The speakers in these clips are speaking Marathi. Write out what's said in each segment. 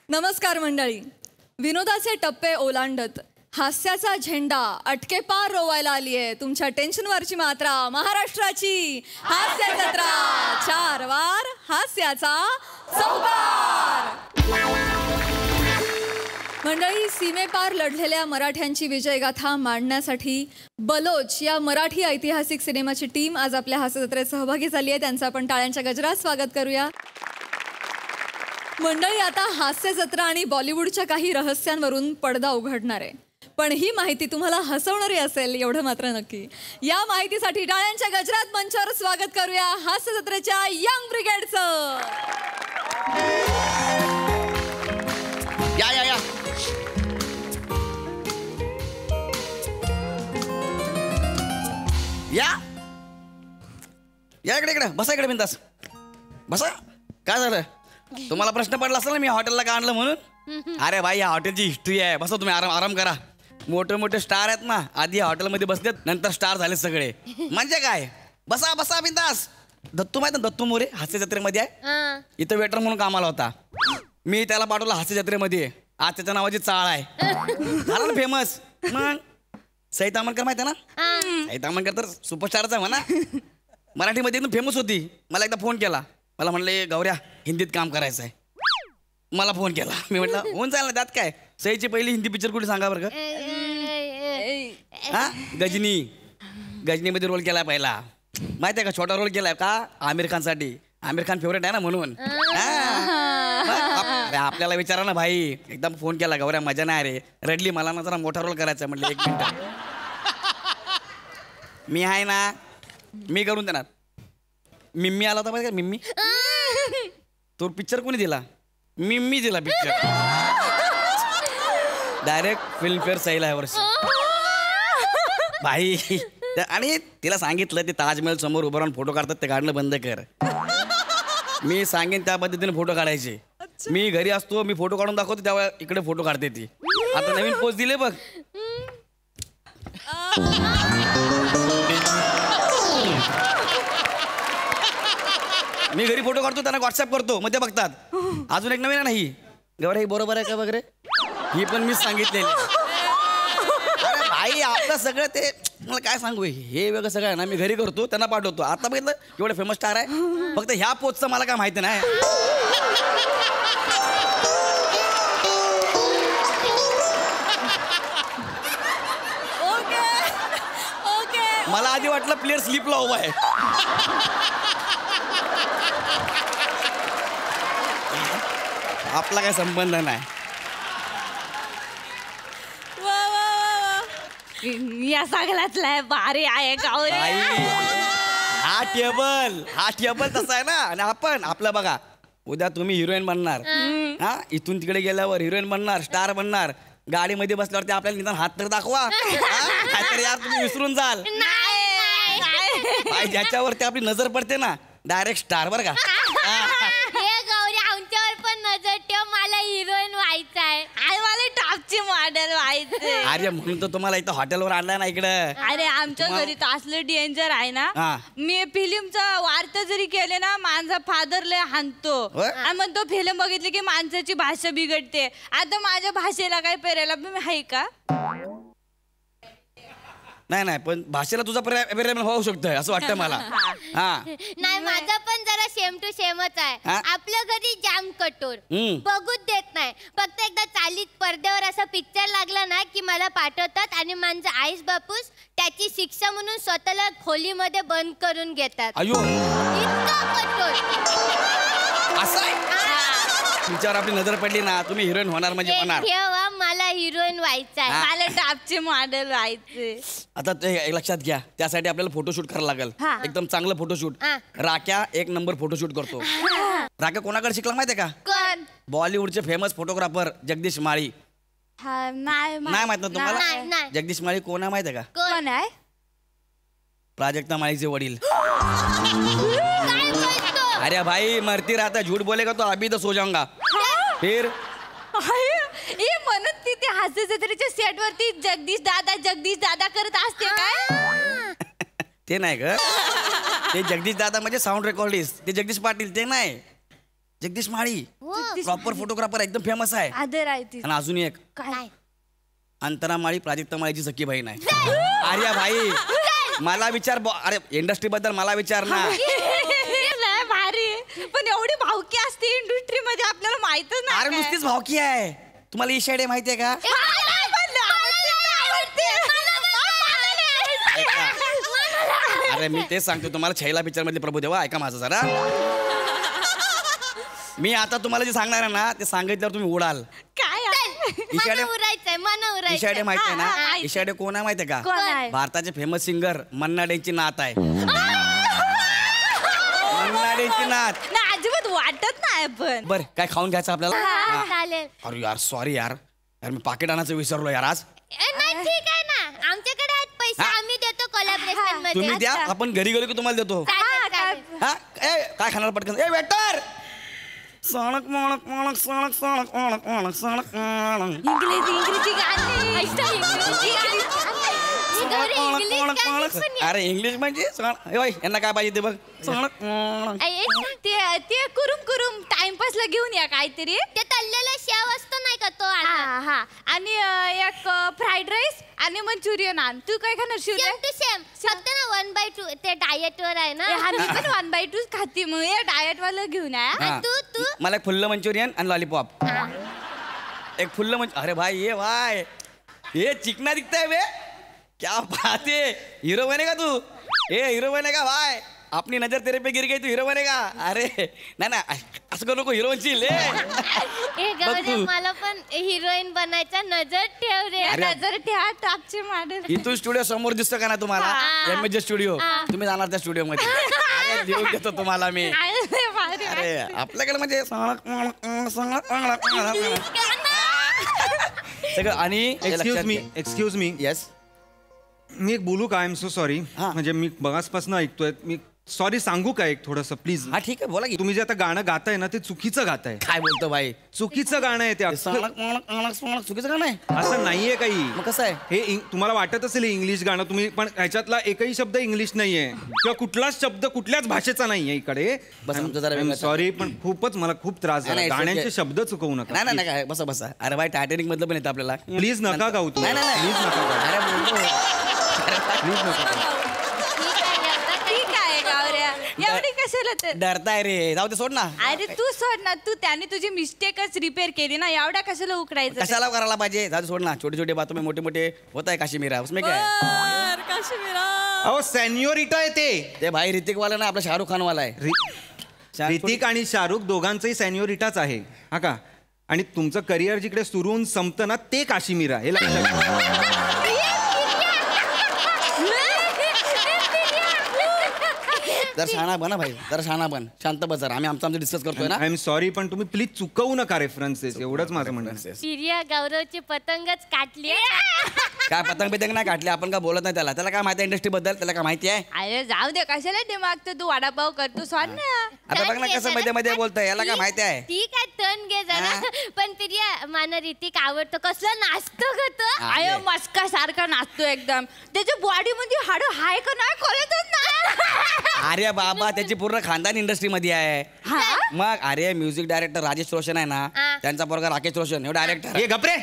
नमस्कार मंडळी. विनोदाचे टप्पे ओलांडत हास्याचा झेंडा अटके पार रोवायला आलीये तुमच्या टेन्शनवरची मात्रा महाराष्ट्राची हास्य जत्रा. 4 वार हास्याचा चौकार. मंडळी, सीमेपार लढलेल्या मराठ्यांची विजयगाथा मांडण्यासाठी बलोच या मराठी ऐतिहासिक सिनेमाची टीम आज आपल्या हास्य जत्रेत सहभागी झाली आहे. त्यांचं आपण टाळ्यांच्या गजरात स्वागत करूया. मंडळी, आता हास्य जत्रा आणि बॉलिवूडच्या काही रहस्यांवरून पडदा उघडणार आहे. पण ही माहिती तुम्हाला हसवणारी असेल एवढं मात्र नक्की. या माहितीसाठी टाळ्यांच्या गजरात मंचावर स्वागत करूया हास्य जत्रेच्या यंग ब्रिगेडचं. या या या या या इकडे बसा. इकडे बिंदास बसा. काय झालं? तुम्हाला प्रश्न पडला असेल ना मी हॉटेलला का आणलं म्हणून. अरे भाई, या हॉटेलची हिस्ट्री आहे. बसा तुम्ही, आराम करा. मोठे मोठे स्टार आहेत ना, आधी हॉटेलमध्ये बसलेत, नंतर स्टार झाले सगळे. म्हणजे काय, बसा बसा बिंदास. दत्तू माहिती ना, दत्तू मोरे हास्य जत्रेमध्ये आहे. इथं वेटर म्हणून कामाला होता. मी त्याला पाठवलं हास्य जत्रेमध्ये. आज त्याच्या नावाची चाळ आहे. झाला ना फेमस. मग सई तामणकर माहिती आहे ना? सई तामणकर तर सुपरस्टारच आहे म्हणा. मराठीमध्ये एकदम फेमस होती. मला एकदा फोन केला. मला म्हणले, गौऱ्या हिंदीत काम करायचं आहे. मला फोन केला. मी म्हटलं होऊन जाईल ना, त्यात काय. सईची पहिली हिंदी पिक्चर कुठे सांगा बरं का? हा, गजनीमध्ये रोल केलाय पहिला. माहिती आहे का? छोटा रोल केलाय का? आमिर खानसाठी. आमिर खान फेवरेट आहे ना म्हणून. अरे आपल्याला विचारा ना भाई. एकदम फोन केला, गौऱ्या मजा नाही रे, रडली. मला ना जरा मोठा रोल करायचा. म्हटलं 1 मिनिट, मी आहे ना, मी करून देणार. मिम्मी आला होता माहिती का? मिम्मी तो पिक्चर कोणी दिला? मिम्मी दिला पिक्चर. डायरेक्ट फिल्मफेअर सैला या वर्षी भाई. आणि तिला सांगितलं ते ताजमहल समोर उभं राहून फोटो काढतात ते काढणं बंद कर. मी सांगेन त्या पद्धतीने फोटो काढायचे. मी घरी असतो, मी फोटो काढून दाखवतो, तेव्हा इकडे फोटो काढते ती. आता नवीन पोस्ट दिले बघ. मी घरी फोटो काढतो, त्यांना व्हॉट्सअप करतो, मग ते बघतात. अजून एक नवीन आहे नाही, गौऱ्या ही बरोबर आहे का वगैरे, ही पण मीच सांगितलेली. अरे भाई, आपलं सगळं ते मला काय सांगू, हे वेगळं सगळं आहे ना, मी घरी करतो, त्यांना पाठवतो. आता बघितलं एवढं फेमस स्टार आहे, फक्त ह्या पोस्टचं मला काय माहिती नाही. मला आधी वाटलं प्लेअर स्लीपला उभा आहे. आपला काय संबंध नाही. या सगळ्यातला भारी आहे गौऱ्या. हा टेबल तसा आहे ना. आणि आपण आपलं बघा, उद्या तुम्ही हिरोईन बनणार. हा, इथून तिकडे गेल्यावर हिरोईन बनणार, स्टार बनणार. गाडीमध्ये बसल्यावरती आपल्याला निदान हात तर दाखवा. काहीतरी यार तुम्ही विसरून जाल. ज्याच्यावरती आपली नजर पडते ना, डायरेक्ट स्टार. बरं का? आमच्यावर पण नजर ठेव, मला हिरोईन व्हायचं आहे. मला टॉपची मॉडेल व्हायचंय. अरे म्हणून तर तुम्हाला इथं हॉटेलवर आणलाय ना इकडं. अरे आमच्या घरी तर असलं डेंजर आहे ना. मी फिल्मचा वार्ता जरी केले ना, माझा फादर लय हाणतो. आणि मग तो फिल्म बघितली की माणसाची भाषा बिघडते. आता माझ्या भाषेला काय पेरायला आहे का? नाही, पण भाषेला तुझा पर्याय होऊ शकतोय असं वाटतं मला. नाही, माझा पण जरा सेम टू सेमच आहे. आपल्या घरी जाम कठोर, बघूच देत नाही. फक्त एकदा चालीत पडद्यावर असा पिक्चर लागला ना की मला पाठवतात आणि माझा आईस बापूस त्याची शिक्षा म्हणून स्वतःला खोलीमध्ये बंद करून घेतात. अयो, इतका कठोर असं आहे. तुमच्यावर आपली नजर पडली ना, तुम्ही हिरोईन होणार म्हणजे होणार. ठेवा, मला हिरोईन व्हायचं आहे. मला टॉपचे मॉडेल व्हायचे. आता ते लक्षात घ्या, त्यासाठी आपल्याला फोटोशूट करायला लागेल. एकदम चांगलं फोटोशूट. राख्या 1 नंबर फोटोशूट करतो. राख्या कोणाकडे शिकला माहितीये का? कोण? बॉलिवूडचे फेमस फोटोग्राफर जगदीश माळी. नाही माहित ना तुम्हाला? जगदीश माळी कोण आहे माहितीये का? कोण आहे? प्राजक्ता माळीचे वडील. अरे भाई, मरती रहता, झूठ बोलेगा तो अभी तो सो जाऊंगा. फिर म्हणून तिथे हास्य जत्रेच्या सेट वरती जगदीश दादा करत असते काय? ते नाही ग, ते जगदीश दादा म्हणजे साऊंड रेकॉर्डिस्ट. ते जगदीश पाटील ते नाही, जगदीश माळी प्रॉपर फोटोग्राफर एकदम फेमस आहे. आदर आहे ती. आणि अजून एक काय अंतरा माळी प्राजक्ता माळीची सख्खी बहीण आहे. अरे भाई मला विचार अरे इंडस्ट्री बद्दल मला विचार ना. लय भारी आहे. पण एवढी भावकी असते इंडस्ट्री मध्ये आपल्याला माहितच नाही. अरे नुसतीच भावकी आहे. तुम्हाला ईशाडे माहिती आहे का? अरे मी तेच सांगतो तुम्हाला, छैला पिक्चर मधले प्रभुदेवा ऐका माझं जरा. मी आता तुम्हाला जे सांगणार आहे ना ते सांगितल्यावर तुम्ही उडाल. काय ईशाडे उरायचंय मन उरायचंय. ईशाडे माहिती आहे हा, ना? हा. ईशाडे कोण आहे माहिती आहे कोण का? आहे? भारताचे फेमस सिंगर मन्ना डेंची नात आहे. मन्ना डेंची नात. नाही अजिबात वाटत नाही. पण बर काय खाऊन घ्यायचं आपल्याला? हा, हा. चालेल. अरे यार सॉरी यार, मी पाकिट आणायचं विसरलो यार आज. नाही ठीक आहे ना, आमच्याकडे आहेत पैसे, हा. आम्ही देतो कोलॅबरेशन मध्ये. तुम्ही द्या, आपण घरी गेलो की तुम्हाला देतो. चालेल, चालेल. हा ए काय खाणार पटकन? ए वेटर सणक मणक मणक सणक सणक मणक मणक सणक मणक इंग्रजी गाणी. इंग्लिश गाणी पण येत. अरे इंग्लिश म्हणजे यांना काय पाहिजे ते बघ. सणक मणक. ते कुरुम कुरुम टाइमपासला घेऊन या काहीतरी. ते तळलेला शेव असतो नाही का, तो आणा. हा हा. आणि एक फ्राईड राईस आणि मंचुरियन आण. तू काय खाणार शिवले? Same to same. फक्त ना 1/2 ते डाएट वर आहे ना. मी पण 1/2 खाते. मग हे डाएट वाला घेऊन या. हा. तू मला एक फुल्ल मंचुरियन आणि लॉलीपॉप. एक फुल्ल मंच. अरे भाई ये भाई ये चिकना दिखता है बे. क्या बात है, हीरो बनेगा तू? ए हीरो बनेगा भाई. अपनी नजर तेरे पे गिर गई तू हीरो बनेगा. अरे नाही ना असं करू नको, हीरो बनशील. ए गौरी, मला पण हिरोईन बनायचा, नजर ठेव रे. अरे. नजर ठेवा टॉपचे मॉडेल. इथून स्टुडिओ समोर दिसतो का ना तुम्हाला? हा. MJ studio. तुम्ही जाणार त्या स्टुडिओ मध्ये. अरे देऊन देतो तुम्हाला मी. अरे आपल्याकडे म्हणजे सगळं. आणि एक्सक्यूज मी येस. मी एक बोलू का? I am so sorry. हा. म्हणजे मी बघाचपासून ऐकतोय. मी सॉरी सांगू का एक थोडंसं प्लीज? हा ठीक आहे बोला की. तुम्ही जे आता गाणं गाताय ना ते चुकीचं गाताय. काय बोलतो भाई? चुकीचं गाणं आहे ते. चुकीचं का नाही? असं नाहीये काही. मग कसं आहे? हे तुम्हाला वाटत असेल इंग्लिश गाणं तुम्ही, पण ह्याच्यातला एकही शब्द इंग्लिश नाहीये किंवा कुठलाच शब्द कुठल्याच भाषेचा नाहीये इकडे. बस आमचं जरा वेगळं. सॉरी पण खूपच मला खूप त्रास झाला. नाही, गाण्यांचे it's okay. शब्द चुकवू नका. नाही नाही काय बसा बसा. अरे भाई टायटॅनिक मधलं पण येतं आपल्याला. प्लीज नका गाऊ तुम्ही. नाही नाही प्लीज नका गाऊ. अरे बोलतो. प्लीज नका गाऊ. ठीक आहे गावऱ्या. एवढी कशाला तर. डरताय रे, जाऊ दे सोड ना. अरे तू सोड ना. तू त्याने तुझी मिस्टेकच रिपेअर केली ना. एवढ्या कशाला उकडायचं? कशाला करायला पाहिजे? जाऊ दे सोड ना. छोटे छोटे बातों में मोठे मोठे होता है काश्मीरा, उसमें क्या है? काश्मीरा. अहो सॅन्योरिटा आहे ते. ते भाई ऋतिक वाला ना आपला शाहरुख खान वाला आहे. ऋतिक आणि शाहरुख दोघांचंही सॅन्योरिटाच आहे हा का. आणि तुमचं करिअर जिकडे सुरू होऊन संपतं ना ते काश्मीरा. हे लक्षात घ्या. जरा शहाणा बना भाई, जरा शहाणा बन. शांत बस जरा. आम्ही आमचं डिस्कस करतोय ना. आय एम सॉरी पण तुम्ही प्लीज चुकवू नका रेफरन्सेस. एवढंच माझं म्हणणं आहे. पिरिया गौरवची पतंगच काटली. काय पतंग बितंग नाही काढले आपण, का बोलत नाही त्याला? त्याला काय माहिती आहे इंडस्ट्री बद्दल? त्याला काय माहिती आहे? अरे जाऊ दे. कशाला दिमाग तू वडापाव करतो सोड ना. आता बघ ना कसं मध्ये मध्ये बोलतोय. याला काय माहिती आहे? ठीक आहे, टर्न घे जरा. पण पिरिया मला ऋतिक आवडतो. कसलं नाचतो ग तो. आय मस्का सारखा नाचतो एकदम. त्याच्या बॉडी मध्ये हाड हाय का नाही कळतच ना. अरे बाबा त्याची पूर्ण खानदान इंडस्ट्री मध्ये आहे. हा? मग अरे म्युझिक डायरेक्टर राजेश रोशन आहे ना, त्यांचा पोरगा राकेश रोशन, हे डायरेक्टर. हे गपरे.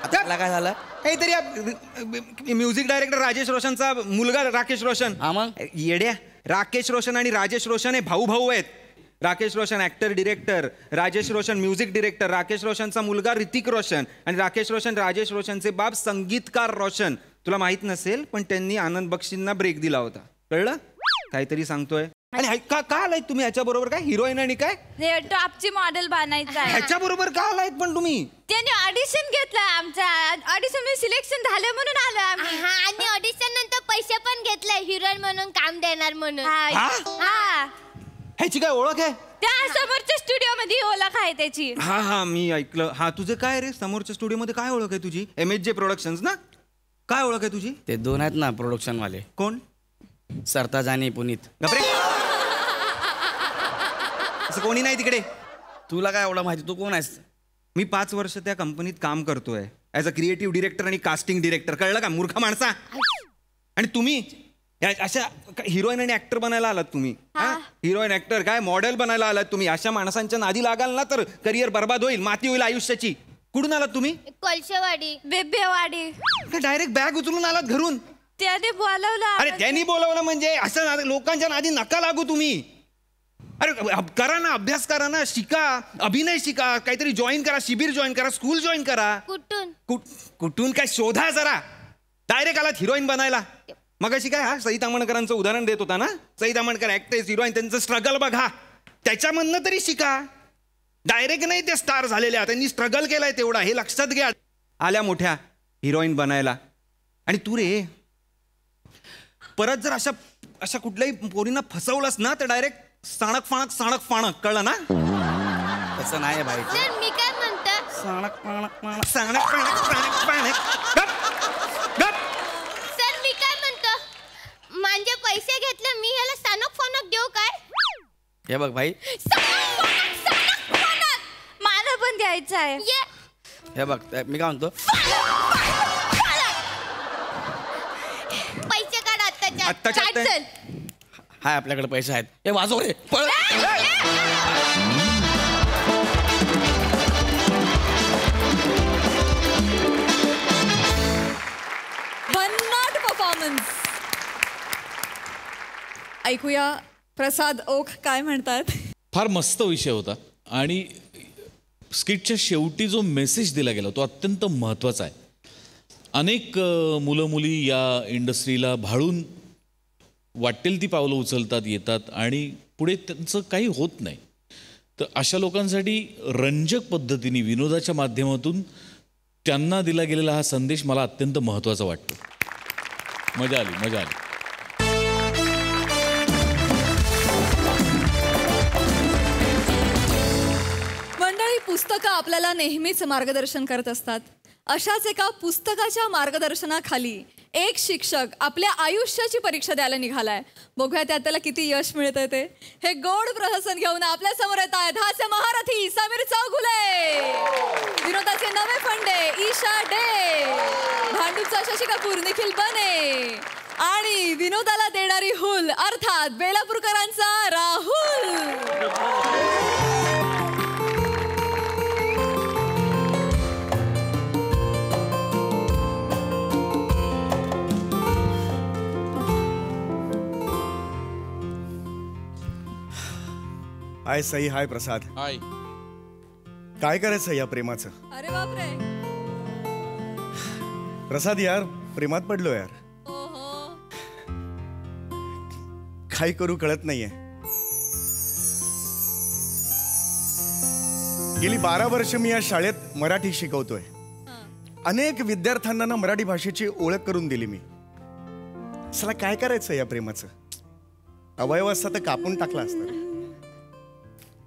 आता त्याला काय झालं? काहीतरी म्युझिक डायरेक्टर राजेश रोशनचा मुलगा राकेश रोशन. हा मग? येड्या. राकेश रोशन आणि राजेश रोशन हे भाऊ भाऊ आहेत. Rakesh Roshan actor director, Rajesh Roshan music director, Rakesh रोशनचा मुलगा ऋतिक रोशन आणि राकेश रोशन राजेश रोशनचे बाप संगीतकार रोशन. तुला माहित नसेल पण त्यांनी आनंद बक्षींना ब्रेक दिला होता. कळलं? काहीतरी सांगतोय. आणि का आलाय तुम्ही ह्याच्या बरोबर? काय हिरोईन आणि काय टॉपची मॉडेल बनायचं आहे. ह्याच्या बरोबर का आलायत पण तुम्ही? त्याने ऑडिशन घेतलं. आमच्या ऑडिशन मध्ये सिलेक्शन झालं म्हणून आलो आम्ही. हा, आणि ऑडिशन नंतर पैसे पण घेतले हिरोईन म्हणून काम देणार म्हणून. हा. ह्याची काय ओळख आहे? त्या समोरच्या स्टुडिओ मध्ये ओळख आहे त्याची. हा हा मी ऐकलं. हा तुझं काय रे समोरच्या स्टुडिओ मध्ये काय ओळख आहे तुझी? MJ प्रोडक्शन्स ना. काय ओळख आहे तुझी? ते दोन आहेत ना प्रोडक्शन वाले. कोण? सरताज आणि पुनीत. गपरे. असं कोणी नाही तिकडे. तुला काय एवढं माहिती? तू कोण आहेस? मी 5 वर्ष त्या कंपनीत काम करतोय ऍज अ क्रिएटिव्ह डिरेक्टर आणि कास्टिंग डिरेक्टर. कळलं का मूर्ख माणसा? आणि तुम्ही अशा हिरोईन आणि ऍक्टर बनायला आलात तुम्ही. हिरोईन ऍक्टर काय मॉडेल बनायला आलात तुम्ही. अशा माणसांच्या नादी लागाल ना तर करिअर बर्बाद होईल, माती होईल आयुष्याची. कुठून आलात तुम्ही? कोळशेवाडी. बेबेवाडी. डायरेक्ट बॅग उचलून आलात घरून? त्याने बोलावलं. अरे त्यांनी बोलावलं म्हणजे असं लोकांच्या नादी नका लागू तुम्ही. अरे करा ना, अभ्यास करा ना, शिका, अभिनय शिका, काहीतरी जॉईन करा, शिबिर जॉईन करा, स्कूल जॉईन करा. कुठून काय शोधा जरा. डायरेक्ट आलात हिरोईन बनायला. मग अशी काय हा सई तामणकरांचं उदाहरण देत होता ना. सई तामणकर ऍक्ट्रेस हिरोईन त्यांचं स्ट्रगल बघा, त्याच्यामधनं तरी शिका. डायरेक्ट नाही ते स्टार झालेल्या, त्यांनी स्ट्रगल केलाय तेवढा, हे लक्षात घ्या. आल्या मोठ्या हिरोईन बनायला. आणि तू रे परत जर अशा कुठल्याही पोरींना फसवलंस ना तर डायरेक्ट साणक फाणक कळलं ना. तसं नाही भाई. सर मी काय म्हणतो, सर मी काय म्हणतो, माझे पैसे घेतले मी ह्याला सानक फानक देऊ काय? हे बघ भाई, मला पण द्यायचं आहे. हे बघ मी काय म्हणतो, पैसे काढ आत्ताच्या. हाय आपल्याकडे पैसे आहेत. हे वाजव रे, पळ. भन्नाट परफॉर्मन्स. ऐकूया प्रसाद ओक काय म्हणतात. फार मस्त विषय होता आणि स्किटच्या शेवटी जो मेसेज दिला गेला तो अत्यंत महत्त्वाचा आहे. अनेक मुलं मुली या इंडस्ट्रीला भाळून वाटेल ती पावलं उचलतात, येतात आणि पुढे त्यांचं काही होत नाही. तर अशा लोकांसाठी रंजक पद्धतीने विनोदाच्या माध्यमातून त्यांना दिला गेलेला हा संदेश मला अत्यंत महत्त्वाचा वाटतो. मजा आली. मंडळी, पुस्तकं आपल्याला नेहमीच मार्गदर्शन करत असतात. अशाच एका पुस्तकाच्या मार्गदर्शनाखाली एक शिक्षक आपल्या आयुष्याची परीक्षा द्यायला निघालाय. बघूया त्याला किती यश मिळतंय ते. हे गोड प्रहसन घेऊन आपल्या समोर येत आहेत हास्य महारथी समीर चौगुले, विनोदाचे नवे फंडे ईशा डे, भांडूपचा शशी कपूर निखिल बने आणि विनोदाला देणारी हुल अर्थात बेलापूरकरांचा राहुल. हाय सई, हाय प्रसाद. हाय. काय करायचं या प्रेमाचं? अरे बापरे. प्रसाद यार, प्रेमात पडलो यार. ओहो. काय करू कळत नाहीये. गेली 12 वर्ष मी या शाळेत मराठी शिकवतोय. अनेक विद्यार्थ्यांना ना मराठी भाषेची ओळख करून दिली मी. चला काय करायचं या प्रेमाचं? अवयव असता तर कापून टाकला असता रे.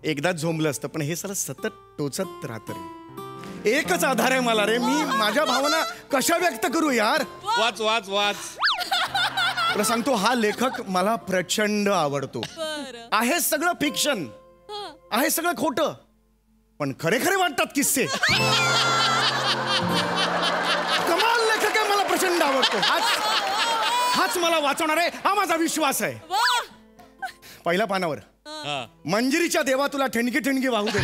एकदाच झोंबलं असतं, पण हे सगळं सतत टोचत राहतं रे. एकच आधार आहे मला रे. मी माझ्या भावना कशा व्यक्त करू यार? वाच. तुला सांगतो, हा लेखक मला प्रचंड आवडतो. आहे सगळं फिक्शन, आहे सगळं खोटं, पण खरे खरे वाटतात किस्से. कमाल लेखक आहे, मला प्रचंड आवडतो. हाच मला वाचवणार आहे, हा माझा विश्वास आहे. पहिल्या पानावर मंजिरीच्या देवा तुला ठणकी ठणकी वाहू दे.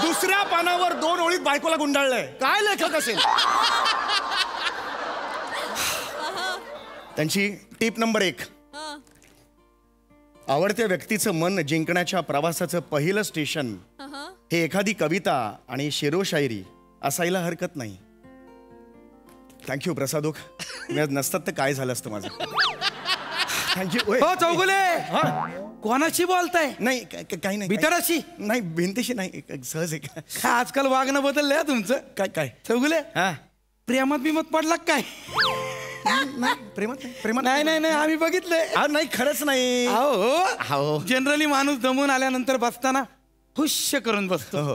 दुसऱ्या पानावर 2 ओळीत बायकोला गुंडाळलंय. काय लेखक असेल. त्यांची टीप नंबर 1, आवडत्या व्यक्तीचं मन जिंकण्याच्या प्रवासाचं पहिलं स्टेशन हे एखादी कविता आणि शेरोशायरी असायला हरकत नाही. थँक्यू प्रसादोक. नसतात तर काय झालं असतं माझं. थँक्यू. हो चौगुले, कोणाशी बोलताय? नाही काही नाही. भितराशी नाही, भिंतीशी नाही, सहज आहे. आजकाल वागणं बदललंय हा तुमचं. काय चौगुले, प्रेमात बिमत पडला काय? प्रेमात नाही आम्ही बघितलंय. नाही, खरंच नाही. हो जनरली माणूस दमून आल्यानंतर बसताना हुश्य करून बसतो.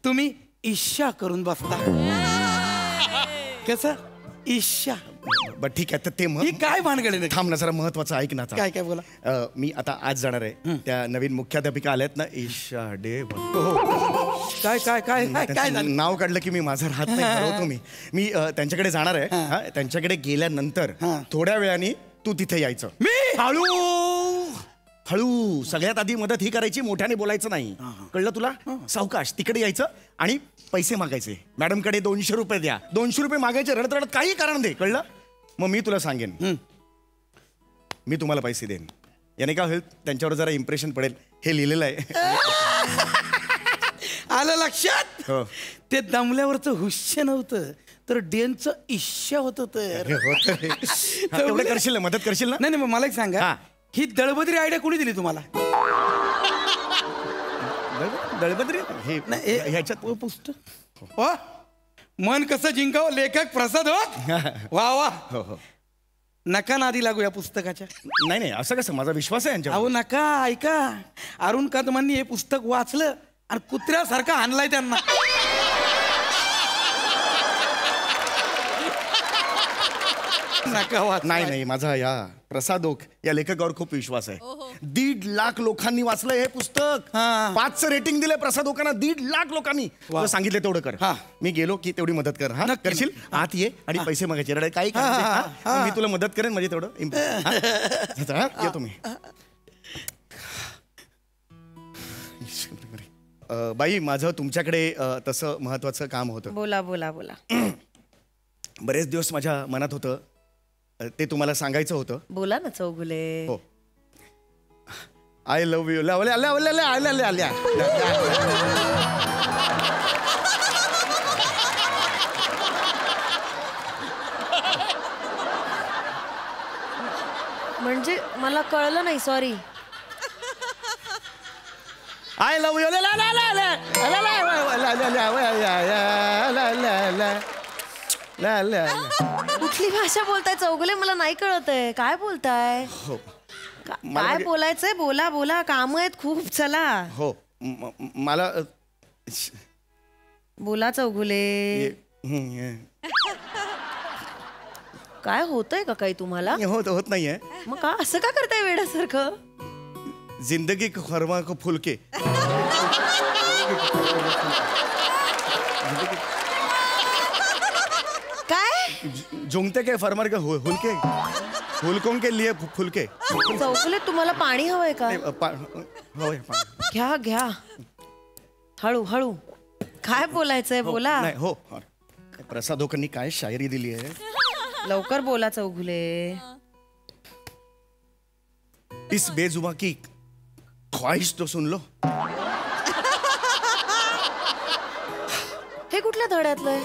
तुम्ही ईशा करून बसता. कसं ईशा? बर ठीक आहे. तर ते ही काय भानगड? थांब ना जरा, महत्वाचं ऐक ना. काय बोला. मी आता आज जाणार आहे. त्या नवीन मुख्याध्यापिका आल्यात ना, ईशा डे. काय काय काय काय काय झालं? नाव काढलं की मी माझा राहत नाही ठरवतो मी त्यांच्याकडे जाणार आहे हा, त्यांच्याकडे गेल्यानंतर थोड्या वेळाने तू तिथे यायचं. मी हळू सगळ्यात आधी मदत ही करायची, मोठ्याने बोलायचं नाही. कळलं तुला? सावकाश तिकडे यायचं आणि पैसे मागायचे. मॅडमकडे 200 रुपये द्या. 200 रुपये मागायचे, रडत रडत काही कारण दे. कळलं? मग मी तुला सांगेन, मी तुम्हाला पैसे देईन. याने काय होईल, त्यांच्यावर जरा इम्प्रेशन पडेल. हे लिहिलेलं आहे. आलं लक्षात? हो. ते दमल्यावरचं हुश्य नव्हतं तर डेनचं इश्य होतं. तर तेवढं करशील ना, मदत करशील ना? नाही नाही, मग मला एक सांगा, हा. ही दळबद्री आयडिया कोणी दिली तुम्हाला? दळबद्री हे नाही, ह्याच्यात पुस्तक हो, मन कसं जिंकावं, लेखक प्रसाद हो. वा वा. हो हो. नका नादी लागू या पुस्तकाच्या. नाही असं कसं, माझा विश्वास आहे यांच्यावर. अहो नका. ऐका, अरुण कदमांनी हे पुस्तक वाचलं आणि कुत्र्यासारखा हाणलाय त्यांना. नका वाच. नाही माझा या प्रसाद ओक या लेखकावर खूप विश्वास आहे. 1.5 लाख लोकांनी वाचलंय हे पुस्तक. 5चं रेटिंग दिलंय प्रसाद ओकांना. 1.5 लाख लोकांनी. तुला सांगितलं तेवढं कर. मी गेलो की तेवढी मदत कर. हा नक्की. करशील? आत ये आणि पैसे मागायचे. रडाय काही कारण नाही. मी तुला मदत करेन म्हणजे तेवढं. येतो मी. बाई, माझं तुमच्याकडे तसं महत्वाचं काम होतं. बोला बोला बोला. बरेच दिवस माझ्या मनात होतं, ते तुम्हाला सांगायचं होतं. बोला ना चौगुले. हो. I love you. आल्या. म्हणजे मला कळलं नाही, सॉरी. I love you. कुठली भाषा बोलताय चौगुले? मला नाही कळत आहे. काय बोलताय? हो. काय बोलायचंय? बोला बोला. काम आहेत खूप. चला. हो. मला बोला चौगुले. काय होतंय का काही तुम्हाला? होत नाहीये. मग का असं का करताय वेड्यासारखं? जिंदगी को खरमा को फुलके. काय झुमते के फरमार के हुलके, हुलकों के लिए फुलके. चौगुले, तुम्हाला पाणी हवंय का? होय. घ्या घ्या. हळू हळू. काय बोलायचंय? बोला. नाही. हो. प्रसाद ओकांनी काय शायरी दिली आहे. लवकर बोला चौगुले. इस बेजुबा की ख्वाहिश तो सुन लो. हे कुठल्या धड्यातलंय?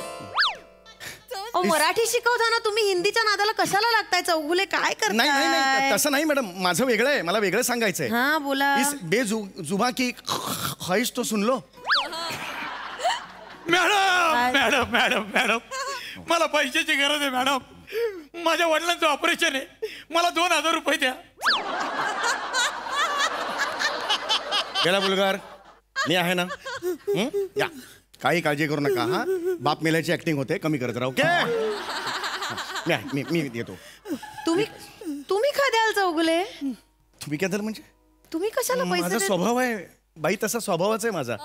मराठी शिकवताना तुम्ही हिंदीच्या नादाला कशाला लागताय चौगुले? काय नाही तसं नाही मॅडम, माझं वेगळं आहे. मला वेगळं सांगायचंय. हा बोला. इस बेजुबा की ख्वाहिश तो सुन लो. मॅडम मला पैशाची गरज आहे मॅडम. माझ्या वडिलांचं ऑपरेशन आहे. मला 2000 रुपये द्या. गेला बुलगार, मी आहे ना. या, काही काळजी करू नका. हा, बाप मेल्याची ऍक्टिंग होते, कमी करत राहू. मी येतो. तुम्ही का द्याल चौगुले? तुम्ही काय झालं म्हणजे? तुम्ही कशाला माझा पैसे? स्वभाव आहे बाई, तसा स्वभावच आहे माझा.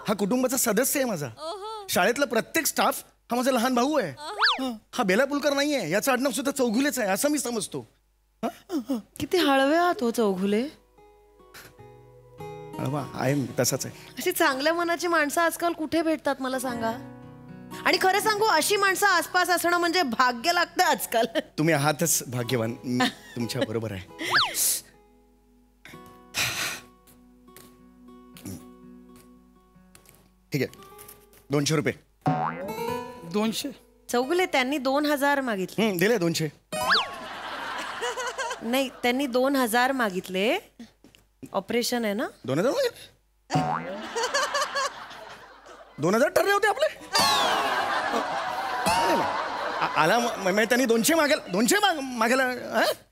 हा कुटुंबाचा सदस्य आहे माझा. शाळेतला प्रत्येक स्टाफ हा माझा लहान भाऊ आहे. हा बेला पुलकर नाहीये. याचं आडनाव सुद्धा चौगुलेच आहे असं मी समजतो. किती हळवे आहात हो चौगुले. आहे तसाच आहे. अशी चांगल्या मनाची माणसं आजकाल कुठे भेटतात मला सांगा. आणि खरं सांगू, अशी माणसं आसपास असणं म्हणजे भाग्य लागतं आजकाल. तुम्ही आहातच भाग्यवान. तुमच्या बरोबर आहे. ठीक आहे, 200 रुपये. 200? चौगुले, त्यांनी 2000 मागितले. दिले 200. नाही, त्यांनी 2000 मागितले. ऑपरेशन आहे ना. 2000 2000 ठरले होते आपले. आला त्यांनी 200 मागायला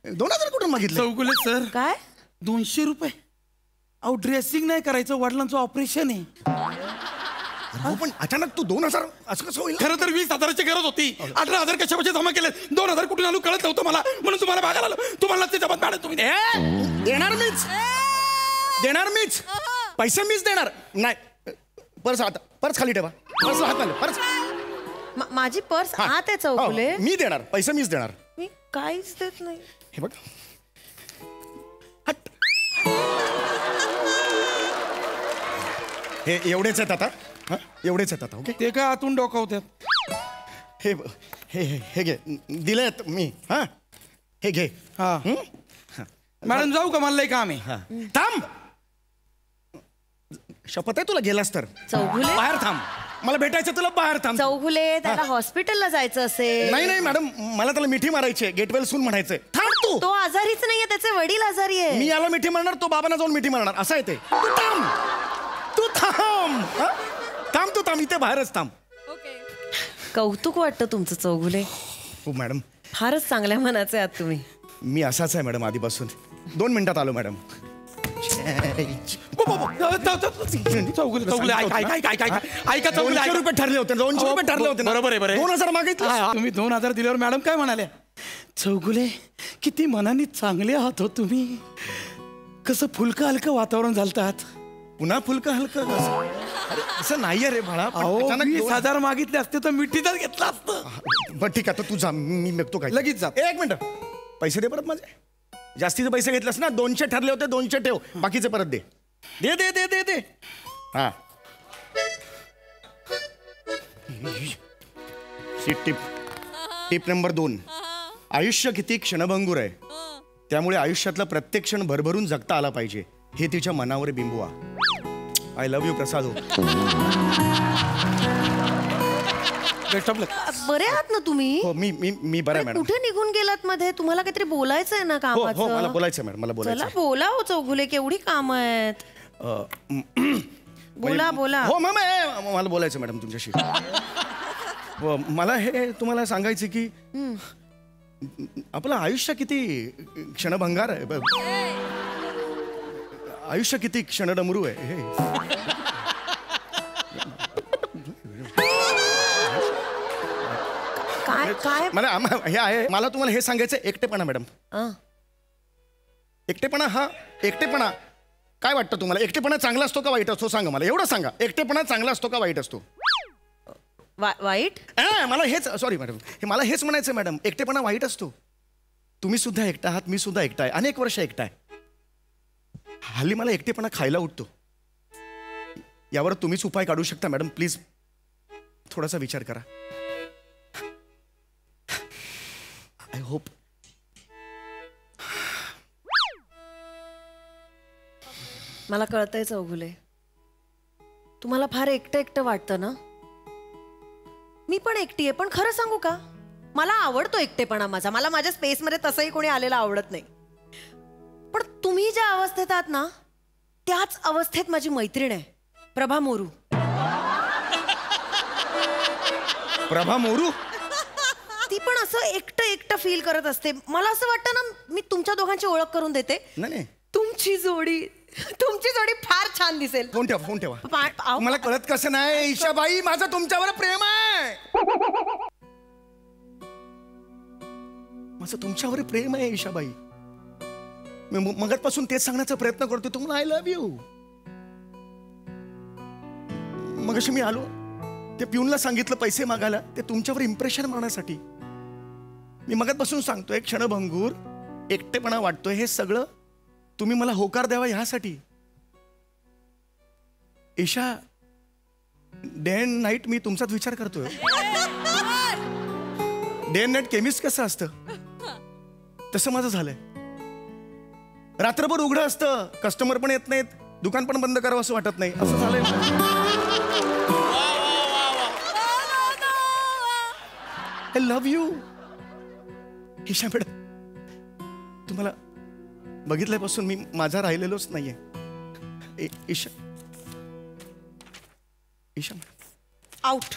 2000 कुठून मागितले? चौगुले सर, काय 200 रुपये? अहो ड्रेसिंग नाही करायचं, वडिलांचं ऑपरेशन आहे. पण अचानक तू 2000 असं कसं होईल? खरं तर 20,000ची गरज होती. 18,000 कशापाशी जमा केले. 2000 कुठून आलो कळत नव्हतं मला, म्हणून तुम्हाला बघायला आलो. तुम्हाला ते जमत मॅडम. तुम्ही देणार मीच पैसे मीच देणार. नाही पर्स आता पर्स खाली ठेवा. पर्स हात घाल, पर्स. माझी पर्स हा. आत आहे चौगुले. हो, मी देणार पैसे, मीच देणार. मी काहीच देत नाही. हे बघ हट. हे एवढेच आहेत आता. हा एवढेच आहेत आता. ओके ते काय आतून डोकावतात. हे हे हे हे घे दिलेत मी. हा हे घे. हा मॅडम जाऊ का, मला लई काम आहे. हा थांब. शपथ आहे तुला गेलास तर. चौगुले बाहेर थांब, मला भेटायचं तुला. बाहेर थांब. चौगुले त्याला हॉस्पिटलला जायचं असेल. नाही नाही मॅडम, मला त्याला मिठी मारायची. गेट वेल सून म्हणायचंय. थांब तू. तो आजारीच नाहीये, त्याचे वडील आजारी आहे. मी याला मिठी मारणार, तो बाबांना जाऊन मिठी मारणार. असं आहे ते. तू थांब, तू थांब. हा? थांब तू थांब, इथे बाहेरच थांब. ओके. कौतुक वाटतं तुमचं चौगुले. हो मॅडम, फारच चांगल्या मनाचे आहात तुम्ही. मी असाच आहे मॅडम आधीपासून. 2 मिनिटात आलो मॅडम. चौगुले ऐका. 200 रुपये ठरले होते. 200 रुपये ठरले होते. बरोबर आहे, बरोबर आहे. 2000 मागितले. तुम्ही 2000 दिल्यावर मॅडम काय म्हणाल्या? चौगुले किती मनाने चांगले आहात हो तुम्ही. कसं फुलकं हलकं वातावरण झालतात. पुन्हा फुलकं हलकं असं नाहीये रे बाळा. पण अहो अचानक 20,000 मागितले असते तर मिठीतच घेतलं असतं. बरं ठीक आहे, तर तू जा, मी बघतो काय. लगेच जा. 1 मिनिट. पैसे दे परत माझे. जास्तीचे पैसे घेतलेस ना. 200 ठरले होते, 200 ठेव. बाकीचे परत दे. दे दे दे दे दे. हा टिप नंबर 2. आयुष्य किती क्षणभंगूर आहे, त्यामुळे आयुष्यातला प्रत्येक क्षण भरभरून जगता आला पाहिजे, हे तिच्या मनावर बिंबवा. आय लव्ह यू प्रसाद. बरे आहात ना तुम्ही? हो मी बरं आहे मॅडम. कुठे निघून गेलात मध्ये? तुम्हाला काहीतरी बोलायचं आहे ना हो हो मला कामाचं? बोलायचं मॅडम, मला बोलायचं. चला बोला हो चौगुले, केवढी काम आहेत. बोला बोला. हो मॅम, मला बोलायचं मॅडम तुमच्याशी. हो, मला हे तुम्हाला सांगायचं की आपलं आयुष्य किती क्षणभंगार आहे. आयुष्य किती क्षणडमरू आहे हे. काय काय मला हे आहे, मला तुम्हाला हे सांगायचं. एकटेपणा मॅडम. एकटेपणा काय वाटतं तुम्हाला? एकटेपणा चांगला असतो का वाईट असतो? सांगा मला, एवढं सांगा. एकटेपणा चांगला असतो का वाईट असतो? वाईट? मला हेच, सॉरी मॅडम, मला हेच म्हणायचं मॅडम. एकटेपणा वाईट असतो. तुम्ही सुद्धा एकटा आहात, मी सुद्धा एकटा आहे. अनेक वर्ष एकटा आहे. हल्ली मला एकटेपणा खायला उठतो. यावर तुम्हीच उपाय काढू शकता मॅडम. प्लीज थोडासा विचार करा. I hope. मला कळतंय चौगुले, तुम्हाला फार एकटं एकटं वाटतं ना. मी पण एकटी आहे, पण खरं सांगू का, मला आवडतो एकटेपणा माझा. मला माझ्या स्पेसमध्ये तसंही कोणी आलेलं आवडत नाही. पण तुम्ही ज्या अवस्थेत आहात ना, त्याच अवस्थेत माझी मैत्रीण आहे, प्रभा मोरू. प्रभा मोरू? ती पण असं एकटं एकटं फील करत असते. मला असं वाटतं ना, मी तुमच्या दोघांची ओळख करून देते. नाही, तुमची जोडी फार छान दिसेल. फोन ठेवा. मला कळत कसं नाही ईशाबाई, माझं तुमच्यावर प्रेम आहे. माझं तुमच्यावर प्रेम आहे ईशाबाई. मी मगाचपासून तेच सांगण्याचा प्रयत्न करतो तुम्हाला. I love you. मगाशी मी आलो, ते पिऊनला सांगितलं पैसे मागायला, ते तुमच्यावर इम्प्रेशन मारण्यासाठी. मी मगाचपासून सांगतोय क्षणभंगूर एकटेपणा वाटतोय, हे सगळं तुम्ही मला होकार द्यावा ह्यासाठी. ईशा, डे अँड नाईट मी तुमचाच विचार करतोय. डे अँड नाईट केमिस्ट कसं असतं तसं माझं झालंय. रात्रभर उघडं असतं, कस्टमर पण येत नाहीत, दुकान पण बंद करावं असं वाटत नाही, असं झालंय. I love you Isha madam. तुम्हाला बघितल्यापासून मी माझा राहिलेलोच नाहीये. Isha out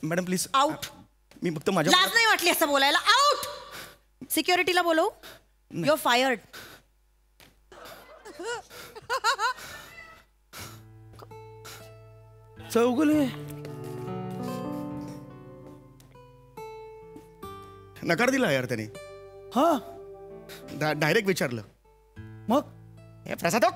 madam please out. मी फक्त माझ्या लाज नाही वाटली असं बोलायला? आउट. सिक्युरिटीला बोलवू? Your fired. चौगुले नकार दिला यार त्याने. हा डायरेक्ट विचारलं. मग हे प्रसादक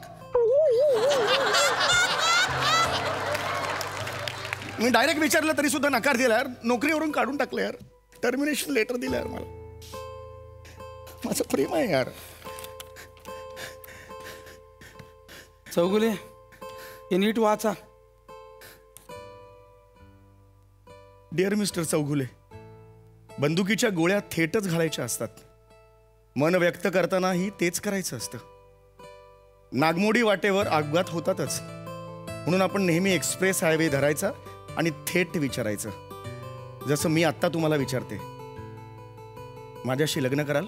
मी डायरेक्ट विचारलं तरी सुद्धा नकार दिला यार. नोकरीवरून काढून टाकलं यार. टर्मिनेशन लेटर दिलं यार मला. माझं प्रेम आहे यार. चौगुले हे नीट वाचा. डिअर मिस्टर चौगुले, बंदुकीच्या गोळ्या थेटच घालायच्या असतात. मन व्यक्त करतानाही तेच करायचं असतं. नागमोडी वाटेवर अपघात होतातच, म्हणून आपण नेहमी एक्सप्रेस हायवे धरायचा आणि थेट विचारायचं. जसं मी आत्ता तुम्हाला विचारते, माझ्याशी लग्न कराल?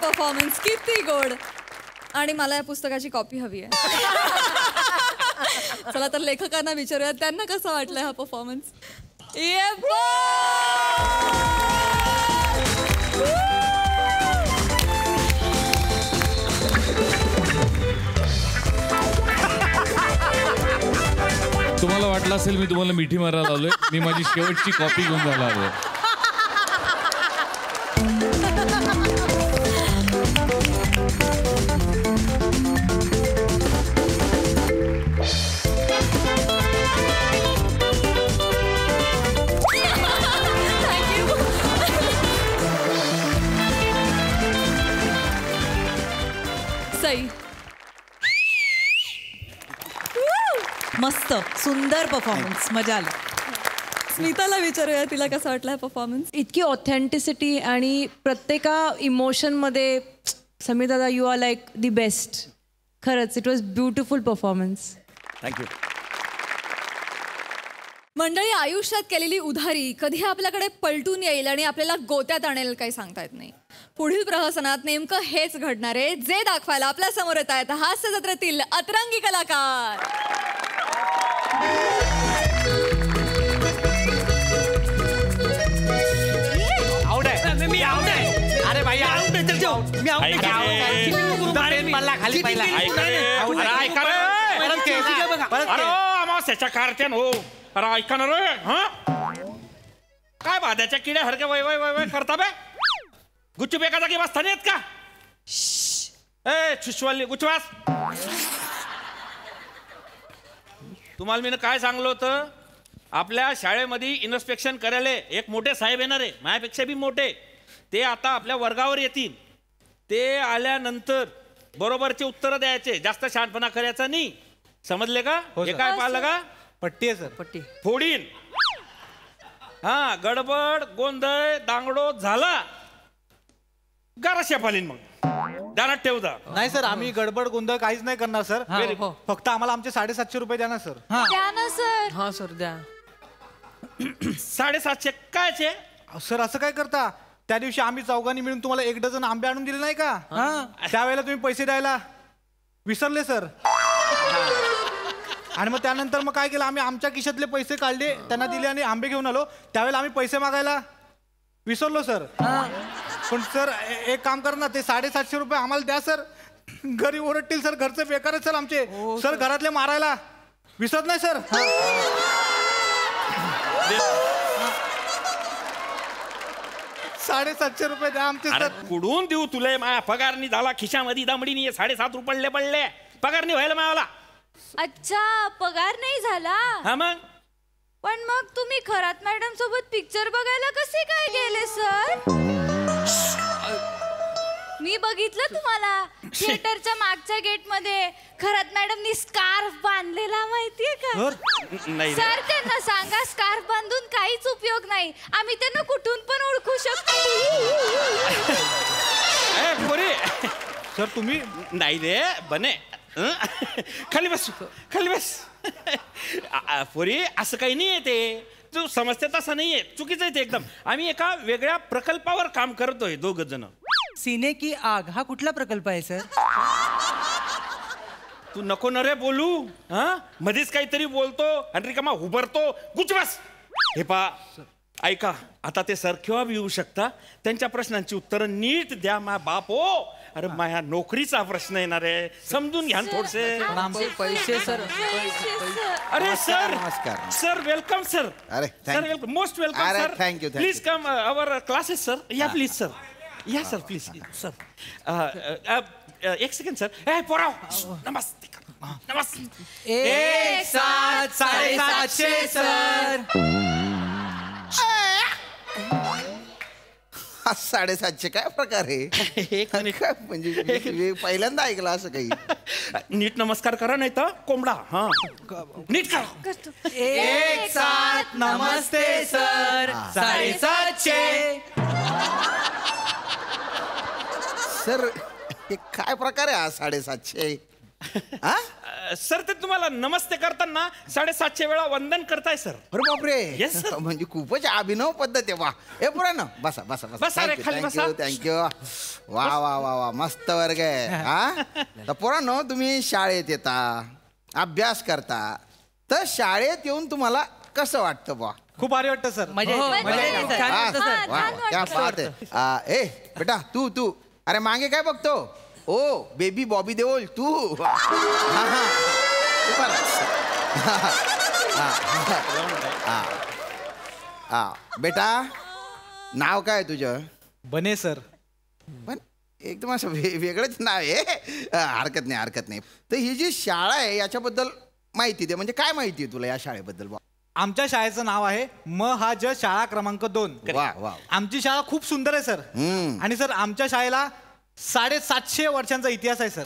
परफॉर्मन्स किती गोड. आणि मला या पुस्तकाची कॉपी हवी आहे. चला तर लेखकांना विचारूया त्यांना कसं वाटलं हा परफॉर्मन्स. तुम्हाला वाटलं असेल मी तुम्हाला मिठी मारायला आलोय. मी माझी शेवटची कॉपी घेऊन जायला आलोय. मस्त सुंदर परफॉर्मन्स. मजा आली. स्मिताला विचारूया तिला कसा वाटला परफॉर्मन्स. इतकी ऑथेंटिसिटी आणि प्रत्येका इमोशनमध्ये Sameer dada you are like the best. खरंच it was beautiful performance. Thank you. मंडळी, आयुष्यात केलेली उधारी कधी आपल्याकडे पलटून येईल आणि आपल्याला गोत्यात आणेल काही सांगता येत नाही. पुढील प्रहसनात नेमकं हेच घडणार आहे, जे दाखवायला आपल्या समोर येत आहेत हास्य जत्रेतील अतरंगी कलाकार. अरे भाई अमावस्याच्या कारत्यान हो. अरे ऐका ना रे. हा काय भाद्याच्या किड्यासारख्या वय वय वय वय करता बे. गुच्चू एका जागी बसता नाहीत का? ए शुश्वाली गुच्चवास. तुम्हाला मी काय सांगलो होतं, आपल्या शाळेमध्ये इन्स्पेक्शन करायला एक मोठे साहेब येणार आहे, माझ्यापेक्षा बी मोठे. ते आता आपल्या वर्गावर येतील. ते आल्यानंतर बरोबरचे उत्तर द्यायचे, जास्त शहाणपणा करायचा नाही. समजले का? हे काय पाहिलं का? पट्टी आहे सर. पट्टी फोडीन. हा गडबड गोंधळ दांगडो झाला गाराशा पालीन. मग ध्यानात ठेवता. नाही सर, आम्ही गडबड गोंधळ काहीच नाही करणार सर. फक्त आम्हाला आमचे 750 रुपये द्या ना सर. द्या ना सर. हा सर द्या. 750 कायचे सर? असं काय करता? त्या दिवशी आम्ही चौघांनी मिळून तुम्हाला 1 डझन आंबे आणून दिले नाही का? त्यावेळेला तुम्ही पैसे द्यायला विसरले सर. आणि मग त्यानंतर मग काय केलं, आम्ही आमच्या खिशातले पैसे काढले, त्यांना दिले आणि आंबे घेऊन आलो. त्यावेळेला आम्ही पैसे मागायला विसरलो सर. पण सर एक काम कर ना, ते 750 रुपये आम्हाला द्या सर. घरी ओरडतील सर, घरचे बेकार आहेत सर आमचे. सर घरातले मारायला विसरत नाही सर. 750 रुपये द्या आमचे सर. कुठून देऊ तुला? माझ्या पगारनी झाला खिशामध्ये दमडीनी 7.5 रुपये पडले. पगार नाही व्हायला मला. अच्छा, पगार नाही झाला. हा मग. पण मग तुम्ही खरात मॅडम सोबत पिक्चर बघायला कसे काय गेले सर? मी बघितलं तुम्हाला थिएटरच्या मागच्या गेट मध्ये. खरात मॅडमनी स्कार्फ बांधलेला माहितीये का? सर त्यांना सांगा स्कार्फ बांधून काहीच उपयोग नाही. आम्ही त्यांना कुठून पण ओळखू शकतो. सर तुम्ही नाही रे बने. खाली बस खाली बस. पोरी असं काही नाही आहे ते. तू समजते तसं नाहीये, चुकीचं आहे ते एकदम. आम्ही एका वेगळ्या प्रकल्पावर काम करतोय 2 जण. सीने की आग हा कुठला प्रकल्प आहे सर? तू नको न रे बोलू हा मध्येच काहीतरी बोलतो आणि रिकामा उभरतो गुच बस. हे पा ऐका आता ते सर केव्हा बी येऊ शकता त्यांच्या प्रश्नांची उत्तरं नीट द्या मा बाप हो. अरे माझ्या नोकरीचा प्रश्न येणार आहे समजून घ्या थोडसे. पैसे सर. अरे सर नमस्कार सर वेलकम सर. अरे sir welcome most welcome sir. Thank you please come our classes sir. या प्लीज सर या सर प्लीज सर. एक सेकंड सर. पोराव नमस्ते नमस्ते. 7,700 सर. 7,700 काय प्रकार आहे? काय म्हणजे पहिल्यांदा ऐकलं असं काही. नीट नमस्कार करा नाही तर कोंबडा. हा नीट करा. 1,700 नमस्ते सर. 7,700 सर. हे काय प्रकार आहे हा 7,700? सर ते तुम्हाला नमस्ते करताना 7,700 वेळा वंदन करताय सर. अरे बापरे. Yes, sir. म्हणजे खूपच अभिनव पद्धत आहे. वा हे पुरा ना बसा बसा बसा रे, खाली बसा. थँक्यू. वा वा वा वा मस्त वर्ग आहे. हा तर पोरांनो तुम्ही शाळेत येता अभ्यास करता तर शाळेत येऊन तुम्हाला कसं वाटतं बा? खूप भारी वाटतं सर. क्या बात आहे. ए बेटा तू अरे मागे काय बघतो? ओ बेबी बॉबी देओल तू. बेटा नाव काय तुझं? बने सर. पण एकदम असं वेगळंच नाव आहे. हरकत नाही. तर ही जी शाळा आहे याच्याबद्दल माहिती दे. म्हणजे काय माहिती आहे तुला या शाळेबद्दल? आमच्या शाळेचं नाव आहे महाज शाळा क्रमांक 2. वा वा. आमची शाळा खूप सुंदर आहे सर. आणि सर आमच्या शाळेला 750 वर्षांचा इतिहास आहे सर.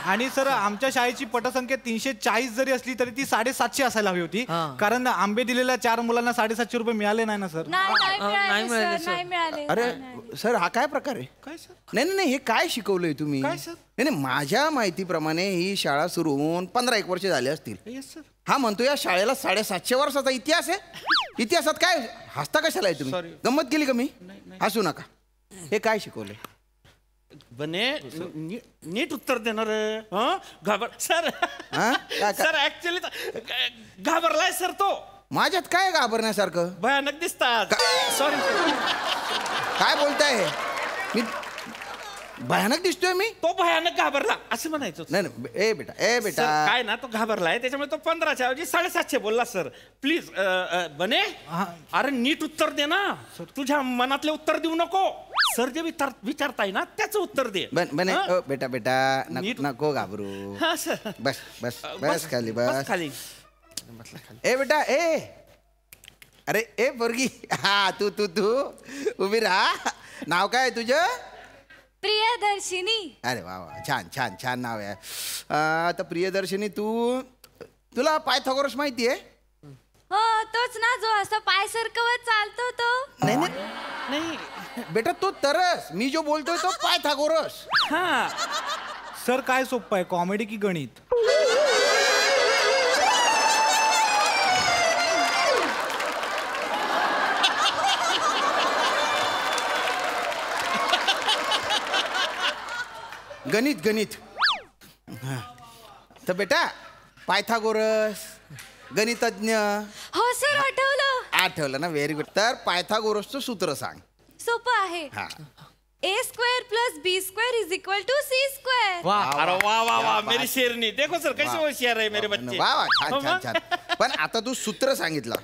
आणि सर आमच्या शाळेची पटसंख्या 340 जरी असली तरी ती 750 असायला हवी होती. कारण आंबे दिलेल्या 4 मुलांना 750 रुपये मिळाले नाही ना सर. नाही मिळाले. अरे सर हा काय प्रकार आहे? काय सर? नाही हे काय शिकवलंय तुम्ही? काय सर? नाही माझ्या माहितीप्रमाणे ही शाळा सुरू होऊन 15-1 वर्ष झाले असतील. Yes sir. हा म्हणतो या शाळेला 750 वर्षाचा इतिहास आहे. इतिहासात काय हसता कशाला आहे तुम्ही? गंमत केली का मी? हसू नका. हे काय शिकवलंय? बने नीट उत्तर देणार घाबर सर. सर ऍक्च्युली घाबरलाय सर तो. माझ्यात काय घाबरण्यासारखं? भयानक दिसतात. सॉरी काय बोलताय? मी भयानक दिसतोय? मी तो भयानक घाबरला असं म्हणायचं. नाही ए बेटा काय ना तो घाबरलाय त्याच्यामुळे तो 15च्या ऐवजी 750 बोलला सर. प्लीज बने अरे नीट उत्तर दे ना. तुझ्या मनातले उत्तर देऊ नको. सर जे विचारताय ना त्याचं उत्तर दे. बने बेटा नको घाबरू. हा सर. बस खाली बस खाली. ए बेटा अरे ए पोरगी. हा तू उभी राहा. नाव काय तुझं? प्रियदर्शिनी. अरे वा वा छान नाव आहे. आता प्रियदर्शिनी तुला पायथागोरस माहिती आहे? हो तोच ना जो असं पाय सरकवत चालतो तो. नाही बेटा तो तरस. मी जो बोलतोय तो पायथागोरस. हा सर काय सोपं आहे कॉमेडी की गणित? गणित. तर बेटा पायथागोरस गणितज्ञ. हो सर आठवलं ना? Very good. तर पायथागोरसचं सूत्र सांग. सोपं आहे. A² + B² = C². अरे वा मेरी शेरनी. देखो सर कैसे होशियार है मेरे बच्चे. वा छान. पण आता तू सूत्र सांगितलं.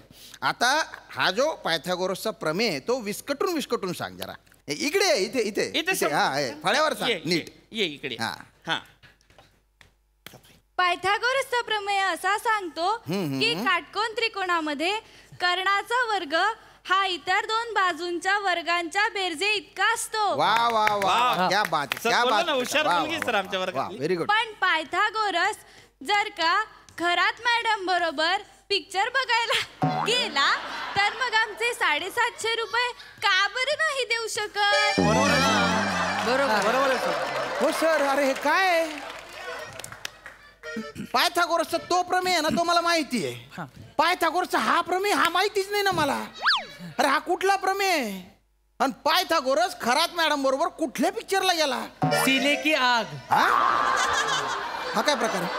आता हा जो पायथागोरसचा प्रमेय तो विस्कटून सांग जरा. इकडे इथे हा फळ्यावर सांग नीट. ये इकडे. हा पायथागोरसचा प्रमेय असा सांगतो की काटकोन त्रिकोणामध्ये कर्णाचा वर्ग हा इतर 2 बाजूंच्या वर्गांच्या बेरजे इतका असतो. वा क्या बात. हुशार मुलगी सर आमच्या वर्गात. Very good. पण पायथागोरस जर का खरात मॅडम बरोबर पिक्चर बघायला गेला तर मग आमचे 750 रुपये का बरं नाही देऊ शकत? बरोबर हो सर. अरे हे काय पायथागोरसचा तो प्रमेय आहे ना तो मला माहिती आहे. पायथागोरसचा हा प्रमेय हा माहितीच नाही ना मला. अरे हा कुठला प्रमेय? आणि पायथागोरस खरात मॅडम बरोबर कुठल्या पिक्चरला गेला? सीने की आग. हा काय प्रकार आहे?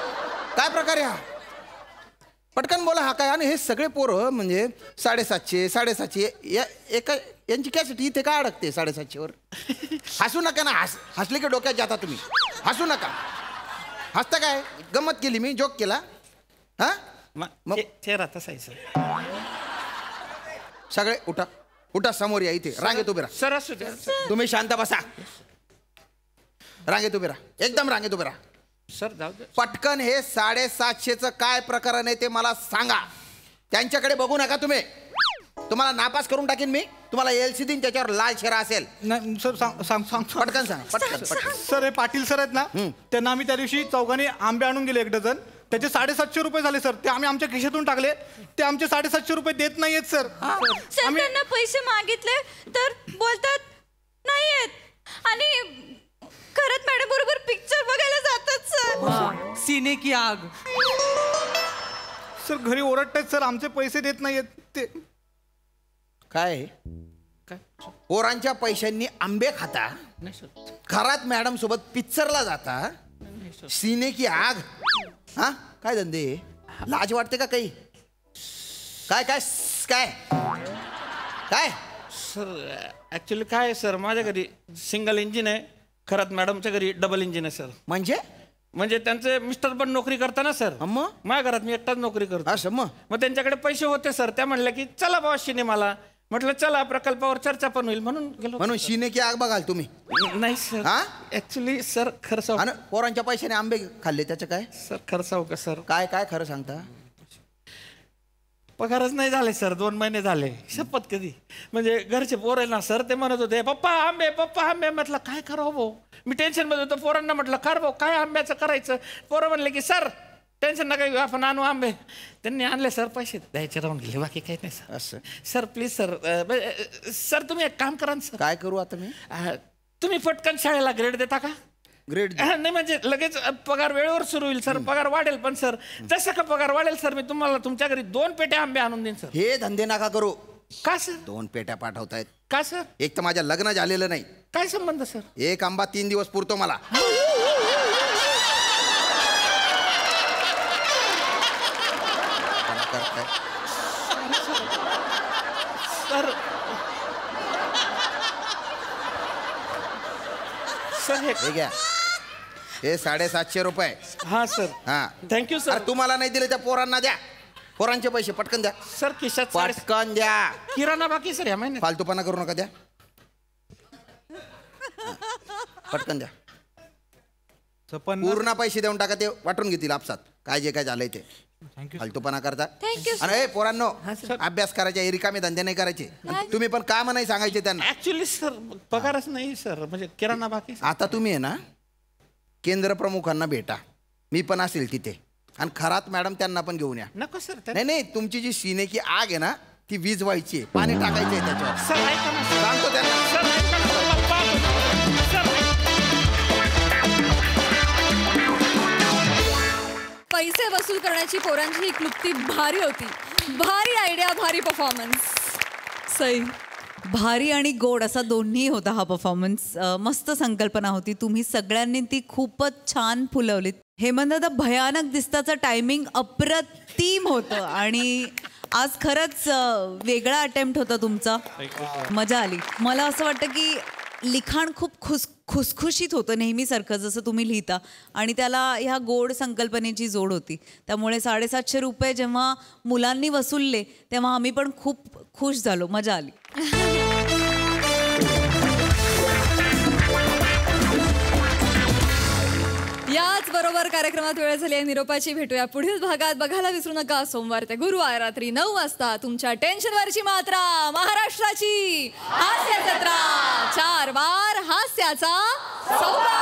काय प्रकार आहे हा? पटकन बोला हा काय. आणि हे सगळे पोरं म्हणजे 750 यांची कॅसिटी इथे काय अडकते 750वर? हसू नका ना. हसले की डोक्यात जाता तुम्ही. हसू नका. हसता काय? गंमत केली मी, जोक केला. हा मग चेहरा तसा आहे सर. सगळे उठा उठा, समोर या. इथे रांगेत उभे राहा. सर असू द्या. तुम्ही शांत बसा. रांगेत उभे राहा. एकदम रांगेत उभे राहा. सर जाऊ दे. पटकन हे 750चं काय प्रकरण आहे ते मला सांगा. त्यांच्याकडे बघू नका तुम्ही. तुम्हाला नापास करून टाकेन मी. तुम्हाला LC देईन, त्याच्यावर लाल शेरा असेल. नाही सर, सांग पटकन सांग. पटकन. सर हे पाटील सर आहेत ना, त्यांना आम्ही त्या दिवशी चौघांनी आंबे आणून गेले 1 डझन. त्याचे 750 रुपये झाले सर. ते आम्ही आमच्या खिशातून टाकले. ते आमचे 750 रुपये देत नाहीयेत सर. सर त्यांना पैसे मागितले तर बोलतात नाही येत. आणि खरंच मॅडम बरोबर पिक्चर बघायला जातात सर. सीने की आग. सर घरी ओरडतायत सर, आमचे पैसे देत नाहीयेत ते. काय पोरांच्या पैशांनी आंबे खाता, घरात मॅडम सोबत पिक्चरला जाता, सीने की आग. हा काय धंदे? लाज वाटते का काही? काय काय काय काय सर ऍक्च्युली काय आहे सर, माझ्या घरी सिंगल इंजिन आहे. खरंच मॅडमच्या घरी डबल इंजिन आहे सर. म्हणजे त्यांचे मिस्टर पण नोकरी करताना सर. माझ्या घरात मी एकटाच नोकरी करतो. मग त्यांच्याकडे पैसे होते सर. त्या म्हणल्या की चला बाबा सिनेमाला. म्हटलं चला, प्रकल्पावर चर्चा पण होईल म्हणून गेलो. म्हणून सीने की आग बघाल तुम्ही? नाही सर. ऍक्च्युली सर खरं सांगू. पोरांच्या पैशाने आंबे खाल्ले त्याचं काय सर? खरं सांगू का सर? काय काय खरं सांगता? पगारच नाही झाले सर. 2 महिने झाले. शपथ कधी. म्हणजे घरचे पोर आहे ना सर, ते म्हणत होते पप्पा आंबे पप्पा आंबे. म्हटलं काय करावं भाऊ, मी टेन्शन मध्ये होतो. पोरांना म्हटलं कर भाऊ काय आंब्याचं करायचं. पोरं म्हणले की सर टेन्शन नका घेऊ, आपण आणू आंबे. त्यांनी आणले सर. पैसे द्यायचे राहून गेले, बाकी काही नाही सर. असं सर प्लीज सर. सर तुम्ही एक काम करा ना सर. काय करू आता मी? तुम्ही पटकन शाळेला ग्रेड देता का? ग्रेड नाही म्हणजे लगेच पगार वेळेवर सुरू होईल सर. पगार वाढेल. पण सर जसं का पगार वाढेल सर, मी तुम्हाला तुमच्या घरी 2 पेट्या आंबे आणून देईन सर. हे धंदे नका करू. का सर? 2 पेट्या पाठवतायत का सर? एक तर माझ्या लग्न झालेलं नाही. काय संबंध सर? एक आंबा 3 दिवस पुरतो मला. सर हे घ्या. हे 750 रुपये. हा सर. हा थँक्यू सर. तुम्हाला नाही दिले त्या पोरांना द्या. पोरांचे पैसे पटकन द्या सर. खिशात पटकन द्या. किराणा बाकी सर या महिन्यात. फालतूपणा करू नका. द्या पटकन द्या. पूर्ण पैसे देऊन टाका. ते वाटून घेतील आपसात. काय जे काय झालंय ते. फालतूपणा करता. आणि पोरांनो अभ्यास करायचे, रिकामे धंदे नाही करायचे. तुम्ही पण काम नाही सांगायचे त्यांना. ऍक्च्युली सर पगारच नाही सर. म्हणजे किराणा बाकी. आता तुम्ही आहे ना केंद्र प्रमुखांना भेटा. मी पण असेल तिथे. आणि खरात मॅडम त्यांना पण घेऊन या. नको सर. नाही तुमची जी सीने की आग आहे ना ती वीज व्हायची आहे. पाणी टाकायचं आहे त्याच्यावर. सर ऐका ना. सांगतो त्यांना. पैसे वसूल करण्याची पोरांची ही क्लुप्ती भारी होती. भारी आयडिया, भारी परफॉर्मन्स. सई, भारी आणि गोड असा दोन्ही होता हा परफॉर्मन्स. मस्त संकल्पना होती. तुम्ही सगळ्यांनी ती खूपच छान फुलवलीत. हेमंतदा भयानक दिसताचं टायमिंग अप्रतिम होतं आणि आज खरंच वेगळा अटेम्प्ट होता तुमचा. मजा आली. मला असं वाटतं की लिखाण खूप खुसखुशीत होतं नेहमीसारखं जसं तुम्ही लिहिता आणि त्याला ह्या गोड संकल्पनेची जोड होती. त्यामुळे 750 रुपये जेव्हा मुलांनी वसूलले तेव्हा आम्ही पण खूप खुश झालो. मजा आली. याच बरोबर कार्यक्रमात वेळ झाली आहे निरोपाची. भेटूया पुढील भागात. बघायला विसरू नका सोमवार ते गुरुवार रात्री 9 वाजता तुमच्या टेन्शनवरची मात्रा महाराष्ट्राची हास्य जत्रा. 4 वार हास्याचा सौदा.